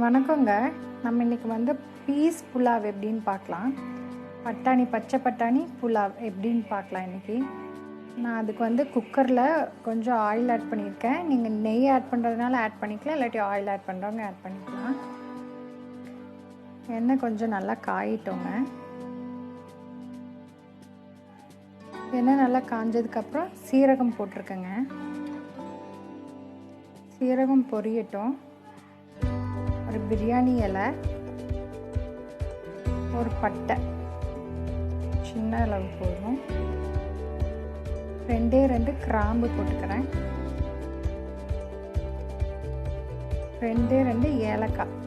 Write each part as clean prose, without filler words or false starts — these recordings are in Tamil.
வணக்கங்க. நம்ம இன்றைக்கி வந்து பீஸ் புலாவ் எப்படின்னு பார்க்கலாம். பச்சை பட்டாணி புலாவ் எப்படின்னு பார்க்கலாம் இன்றைக்கி. நான் அதுக்கு வந்து குக்கரில் கொஞ்சம் ஆயில் ஆட் பண்ணியிருக்கேன். நீங்கள் நெய் ஆட் பண்ணுறதுனால ஆட் பண்ணிக்கலாம், இல்லாட்டி ஆயில் ஆட் பண்ணுறவங்க ஆட் பண்ணிக்கலாம். எண்ணெய் கொஞ்சம் நல்லா காயிட்டோங்க. எண்ணெய் நல்லா காஞ்சதுக்கப்புறம் சீரகம் போட்டிருக்கேங்க. சீரகம் பொரியட்டும். ஒரு பிரியாணி இலை, ஒரு பட்டை சின்ன அளவு போதும், 2 கிராம்பு போட்டுக்கிறேன், 2 ஏலக்காய்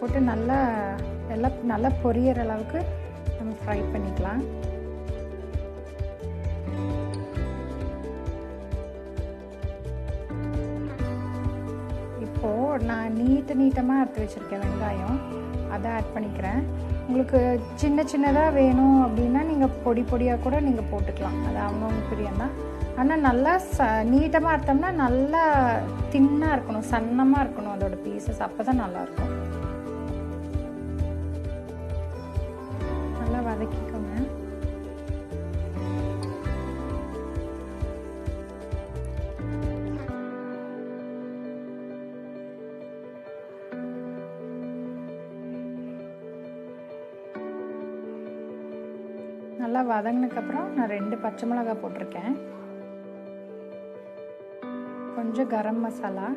போட்டு நல்லா பொரியற அளவுக்கு நம்ம ஃப்ரை பண்ணிக்கலாம். இப்போது நான் நீட்டமாக எடுத்து வச்சுருக்கேன் வெங்காயம், அதை ஆட் பண்ணிக்கிறேன். உங்களுக்கு சின்னதாக வேணும் அப்படின்னா நீங்கள் பொடியாக கூட நீங்கள் போட்டுக்கலாம், அது அவங்கவுங்க பிரியம்தான். ஆனால் நல்லா நீட்டமாக எடுத்தோம்னா நல்லா தின்னாக இருக்கணும், சன்னமாக இருக்கணும் அதோட பீசஸ், அப்போ தான் நல்லாயிருக்கும். நல்லா வதக்கிக்கோங்க. நல்லா வதங்கினதுக்கப்புறம் நான் 2 பச்சை மிளகாய் போட்டிருக்கேன், கொஞ்சம் கரம் மசாலா,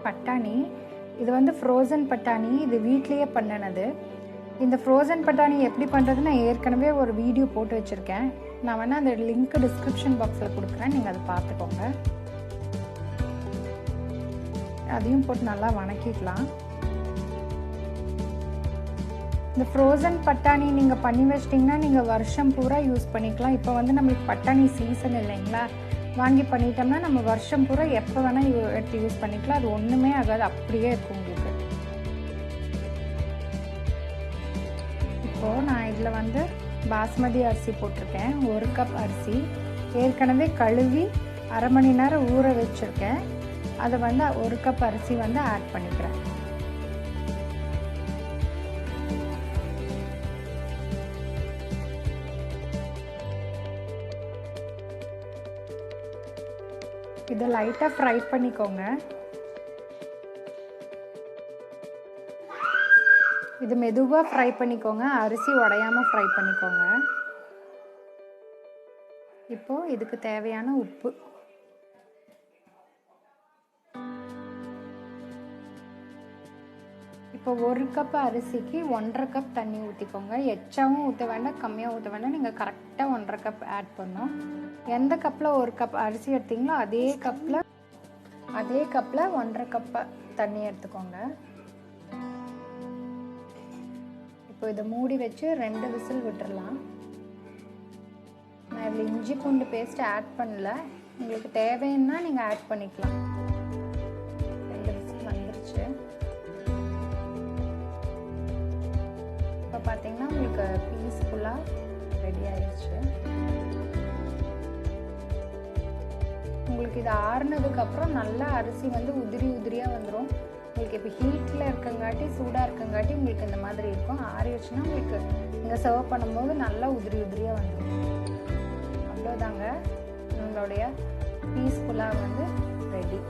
பட்டாணி. இது வந்து ஃப்ரோசன் பட்டாணி, இது வீட்லேயே பண்ணினது. இந்த ஃப்ரோசன் பட்டாணி எப்படி பண்ணுறது நான் ஏற்கனவே ஒரு வீடியோ போட்டு வச்சுருக்கேன். நான் வேணால் அந்த லிங்க் டிஸ்கிரிப்ஷன் பாக்ஸில் கொடுக்குறேன், நீங்கள் அதை பார்த்துக்கோங்க. அதையும் போட்டு நல்லா வணக்கிக்கலாம். இந்த ஃப்ரோசன் பட்டாணி நீங்கள் பண்ணி வச்சிட்டிங்கன்னா நீங்கள் வருஷம் பூரா யூஸ் பண்ணிக்கலாம். இப்போ வந்து நம்மளுக்கு பட்டாணி சீசன் இல்லைங்களா, வாங்கி பண்ணிட்டோம்னா நம்ம வருஷம் பூரா எப்போ வேணால் எடுத்து யூஸ் பண்ணிக்கலாம். அது ஒன்றுமே ஆகாது, அப்படியே இருக்கும் உங்களுக்கு. இப்போது நான் இதில் வந்து பாஸ்மதி அரிசி போட்டிருக்கேன், 1 கப் அரிசி. ஏற்கனவே கழுவி அரை மணி நேரம் ஊற வச்சுருக்கேன். அதை வந்து 1 கப் அரிசி வந்து ஆட் பண்ணிக்கிறேன். இதை லைட்டாக ஃப்ரை பண்ணிக்கோங்க. இது மெதுவாக ஃப்ரை பண்ணிக்கோங்க, அரிசி உடையாமல் ஃப்ரை பண்ணிக்கோங்க. இப்போது இதுக்கு தேவையான உப்பு, இப்போ 1 கப் அரிசிக்கு 1.5 கப் தண்ணி ஊற்றிக்கோங்க. எச்சாவும் ஊற்ற வேண்டாம், கம்மியாக ஊற்ற வேண்டாம், நீங்கள் கரெக்டாக 1.5 கப் ஆட் பண்ணணும். எந்த கப்பில் 1 கப் அரிசி எடுத்தீங்களோ அதே கப்பில் 1.5 கப் தண்ணி எடுத்துக்கோங்க. இப்போ இதை மூடி வச்சு 2 விசில் விட்டுடலாம். நான் இதில் இஞ்சி பூண்டு பேஸ்ட் ஆட் பண்ணல, உங்களுக்கு தேவைன்னா நீங்கள் ஆட் பண்ணிக்கலாம். 2 விசில் வந்துருச்சு. இப்போ பார்த்தீங்கன்னா உங்களுக்கு பீஸ்ஃபுல்லாக ரெடி ஆயிடுச்சு. உங்களுக்கு இது ஆறுனதுக்கப்புறம் நல்லா அரிசி வந்து உதிரியாக வந்துடும். உங்களுக்கு இப்போ ஹீட்டில் இருக்கங்காட்டி, சூடாக இருக்கங்காட்டி உங்களுக்கு இந்த மாதிரி இருக்கும். ஆறிடுச்சுன்னா உங்களுக்கு நீங்கள் சர்வ் பண்ணும்போது நல்லா உதிரியாக வந்துடும். அவ்வளோதாங்க, உங்களுடைய பீஸ்ஃபுல்லாக வந்து ரெடி.